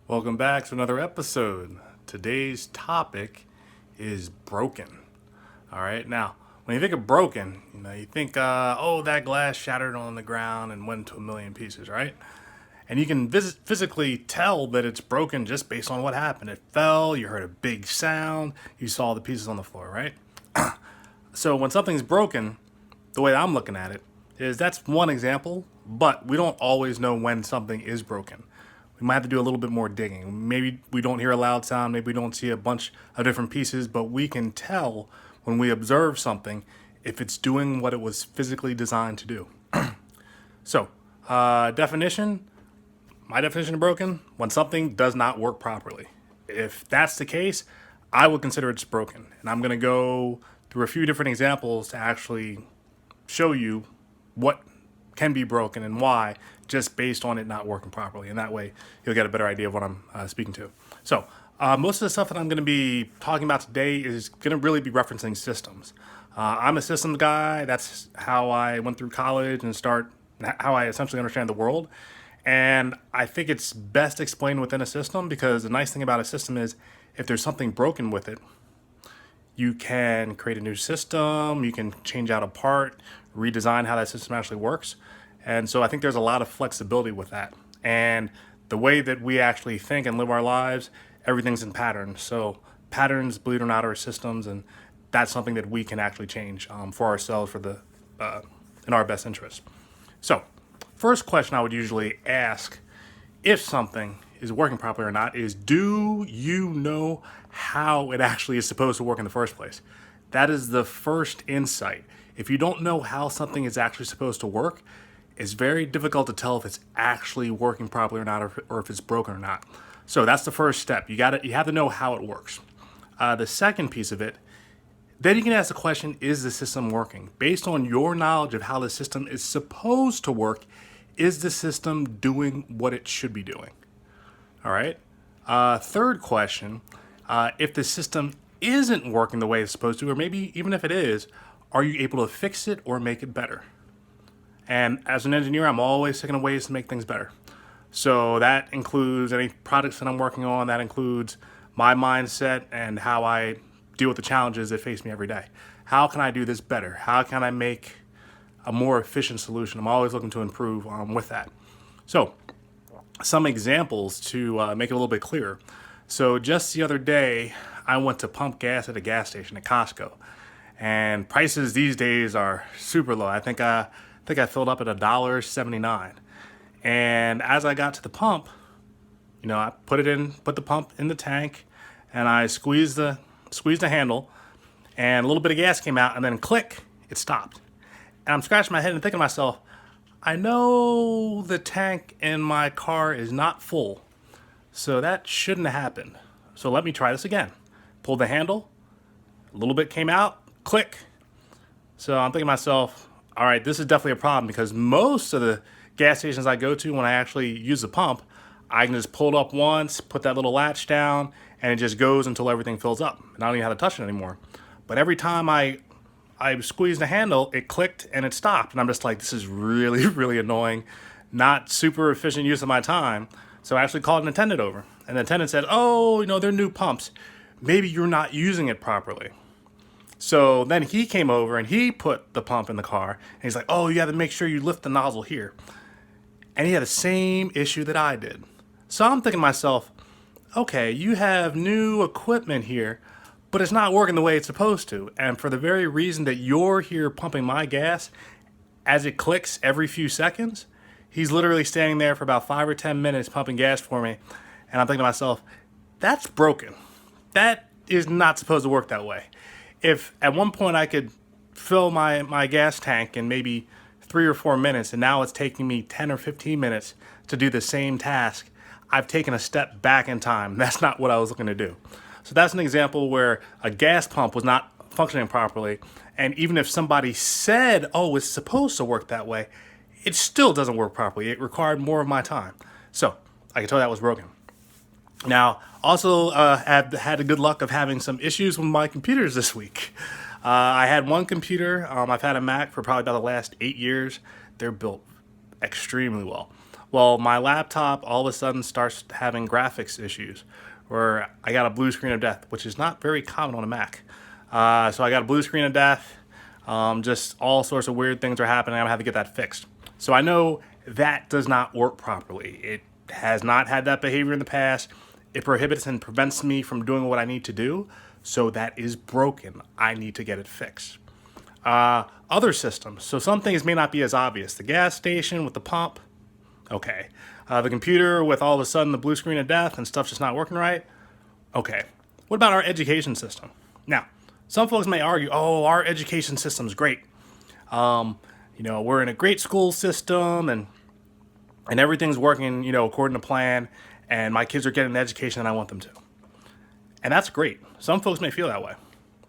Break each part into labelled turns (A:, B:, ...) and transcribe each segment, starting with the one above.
A: Welcome back to another episode. Today's topic is broken. All right, now when you think of broken, you think, oh, that glass shattered on the ground and went to a million pieces, right? And you can physically tell that it's broken just based on what happened. It fell, you heard a big sound, you saw the pieces on the floor, right? So when something's broken, the way I'm looking at it is that's one example, but we don't always know when something is broken. We might have to do a little bit more digging. Maybe we don't hear a loud sound, maybe we don't see a bunch of different pieces, but we can tell when we observe something if it's doing what it was physically designed to do. So, definition, my definition of broken, when something does not work properly. If that's the case, I would consider it's broken. And I'm going to go through a few different examples to actually show you what can be broken and why, just based on it not working properly. And that way you'll get a better idea of what I'm speaking to. So most of the stuff that I'm going to be talking about today is going to really be referencing systems. I'm a systems guy. That's how I went through college and how I essentially understand the world. And I think it's best explained within a system, because the nice thing about a system is if there's something broken with it, you can create a new system, you can change out a part, redesign how that system actually works. And so I think there's a lot of flexibility with that. And the way that we actually think and live our lives, everything's in patterns. So patterns, believe it or not, are systems, and that's something that we can actually change for ourselves in our best interest. So first question I would usually ask if something is working properly or not is, do you know how it actually is supposed to work in the first place? That is the first insight. If you don't know how something is actually supposed to work, it's very difficult to tell if it's actually working properly or not, or if it's broken or not. So that's the first step. You have to know how it works. The second piece of it, then you can ask the question, is the system working? Based on your knowledge of how the system is supposed to work, is the system doing what it should be doing? All right. Third question, if the system isn't working the way it's supposed to, or maybe even if it is, are you able to fix it or make it better? And as an engineer, I'm always thinking of ways to make things better. So that includes any projects that I'm working on. That includes my mindset and how I deal with the challenges that face me every day. How can I do this better? How can I make a more efficient solution? I'm always looking to improve with that. So some examples to make it a little bit clearer. So just the other day, I went to pump gas at a gas station at Costco, and prices these days are super low. I think I filled up at $1.79, and as I got to the pump, I put the pump in the tank, and I squeezed the handle, and a little bit of gas came out, and then click, it stopped. And I'm scratching my head and thinking to myself, I know the tank in my car is not full, so that shouldn't have happened. So let me try this again. Pulled the handle, a little bit came out, click. So I'm thinking to myself, all right, this is definitely a problem, because most of the gas stations I go to, when I actually use the pump, I can just pull it up once, put that little latch down, and it just goes until everything fills up. And I don't even have to touch it anymore. But every time I squeezed the handle, it clicked and it stopped. And I'm just like, this is really, really annoying. Not super efficient use of my time. So I actually called an attendant over. And the attendant said, oh, they're new pumps. Maybe you're not using it properly. So then he came over and he put the pump in the car. And he's like, oh, you have to make sure you lift the nozzle here. And he had the same issue that I did. So I'm thinking to myself, okay, you have new equipment here, but it's not working the way it's supposed to. And for the very reason that you're here pumping my gas, as it clicks every few seconds, he's literally standing there for about 5 or 10 minutes pumping gas for me. And I'm thinking to myself, that's broken. That is not supposed to work that way. If at one point I could fill my gas tank in maybe 3 or 4 minutes, and now it's taking me 10 or 15 minutes to do the same task, I've taken a step back in time. That's not what I was looking to do. So that's an example where a gas pump was not functioning properly. And even if somebody said, oh, it's supposed to work that way, it still doesn't work properly. It required more of my time. So I can tell that was broken. Now, also had the good luck of having some issues with my computers this week. I had one computer. I've had a Mac for probably about the last 8 years. They're built extremely well. Well, my laptop all of a sudden starts having graphics issues, where I got a blue screen of death, which is not very common on a Mac. So I got a blue screen of death. Just all sorts of weird things are happening. I'm gonna have to get that fixed. So I know that does not work properly. It has not had that behavior in the past. It prohibits and prevents me from doing what I need to do. So that is broken. I need to get it fixed. Other systems. So some things may not be as obvious. The gas station with the pump, okay. The computer with all of a sudden the blue screen of death and stuff just not working right, okay. What about our education system? Now, some folks may argue, oh, our education system's great. We're in a great school system and everything's working, according to plan, and my kids are getting the education that I want them to. And that's great. Some folks may feel that way.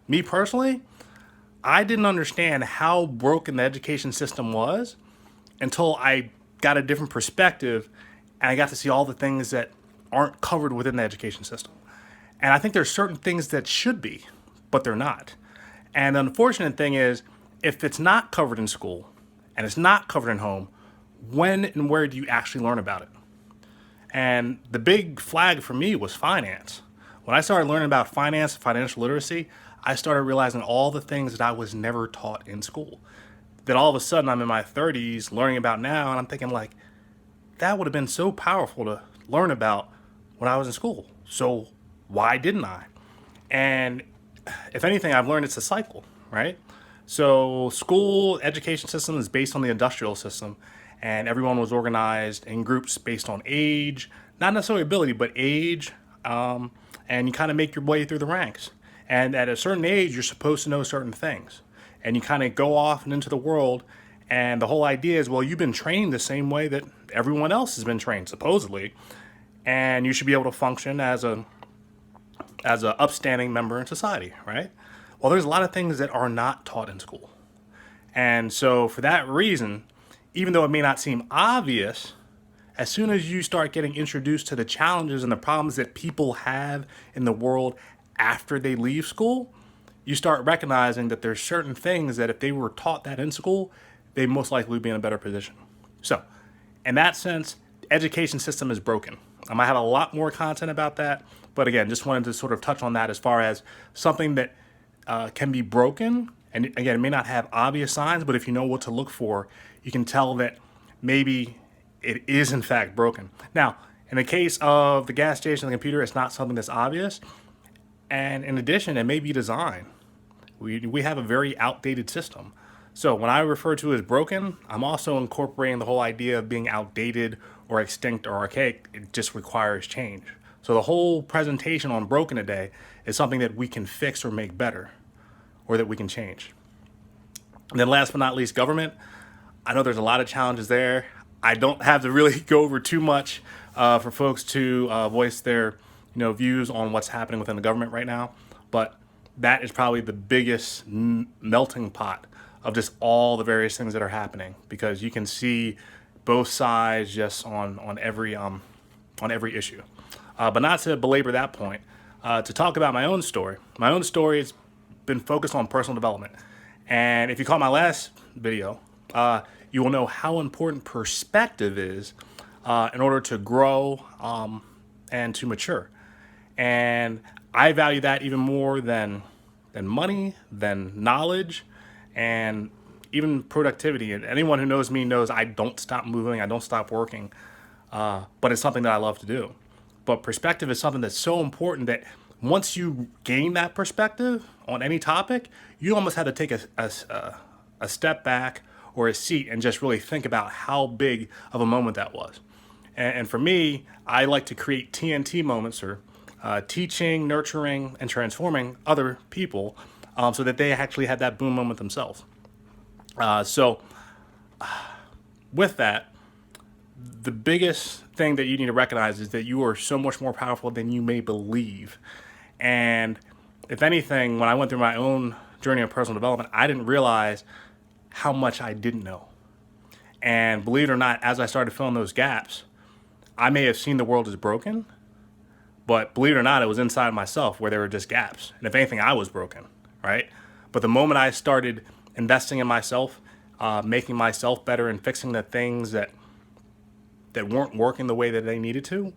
A: Me personally, I didn't understand how broken the education system was until I got a different perspective and I got to see all the things that aren't covered within the education system. And I think there's certain things that should be, but they're not. And the unfortunate thing is, if it's not covered in school and it's not covered in home, when and where do you actually learn about it? And the big flag for me was finance. When I started learning about finance, financial literacy, I started realizing all the things that I was never taught in school. That all of a sudden I'm in my 30s learning about now, and I'm thinking like, that would have been so powerful to learn about when I was in school. So why didn't I? And if anything, I've learned it's a cycle, right? So school education system is based on the industrial system, and everyone was organized in groups based on age, not necessarily ability, but age, and you kind of make your way through the ranks. And at a certain age, you're supposed to know certain things. And you kind of go off and into the world. And the whole idea is, well, you've been trained the same way that everyone else has been trained, supposedly. And you should be able to function as a upstanding member in society, right? Well, there's a lot of things that are not taught in school. And so for that reason, even though it may not seem obvious, as soon as you start getting introduced to the challenges and the problems that people have in the world after they leave school, you start recognizing that there's certain things that if they were taught that in school, they most likely would be in a better position. So, in that sense, the education system is broken. I had a lot more content about that, but again, just wanted to sort of touch on that as far as something that can be broken. And again, it may not have obvious signs, but if you know what to look for, you can tell that maybe it is in fact broken. Now, in the case of the gas station and the computer, it's not something that's obvious. And in addition, it may be design. We have a very outdated system. So when I refer to it as broken, I'm also incorporating the whole idea of being outdated or extinct or archaic. It just requires change. So the whole presentation on broken today is something that we can fix or make better, or that we can change. And then last but not least, government. I know there's a lot of challenges there. I don't have to really go over too much for folks to voice their views on what's happening within the government right now. But that is probably the biggest melting pot of just all the various things that are happening, because you can see both sides just on every issue. But not to belabor that point, to talk about my own story. My own story has been focused on personal development. And if you caught my last video, you will know how important perspective is in order to grow and to mature. And I value that even more than money, than knowledge, and even productivity. And anyone who knows me knows I don't stop moving, I don't stop working, but it's something that I love to do. But perspective is something that's so important that once you gain that perspective on any topic, you almost have to take a step back or a seat and just really think about how big of a moment that was. And for me, I like to create TNT moments, or teaching, nurturing, and transforming other people so that they actually had that boom moment themselves. So with that, the biggest thing that you need to recognize is that you are so much more powerful than you may believe. And if anything, when I went through my own journey of personal development, I didn't realize how much I didn't know. And believe it or not, as I started filling those gaps, I may have seen the world as broken, but believe it or not, it was inside myself where there were just gaps. And if anything, I was broken, right? But the moment I started investing in myself, making myself better and fixing the things that that weren't working the way that they needed to,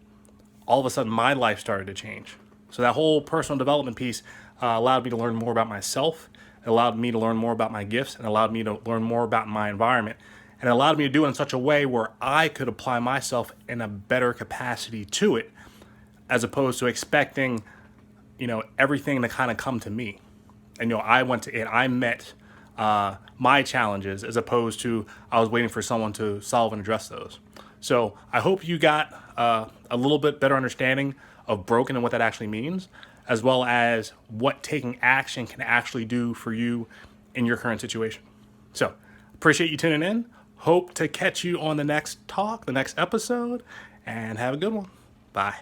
A: all of a sudden my life started to change. So that whole personal development piece allowed me to learn more about myself. It allowed me to learn more about my gifts, and allowed me to learn more about my environment. And it allowed me to do it in such a way where I could apply myself in a better capacity to it, as opposed to expecting, everything to kind of come to me. And, I went to it, I met my challenges, as opposed to I was waiting for someone to solve and address those. So I hope you got a little bit better understanding of broken and what that actually means, as well as what taking action can actually do for you in your current situation. So appreciate you tuning in. Hope to catch you on the next talk, the next episode, and have a good one. Bye.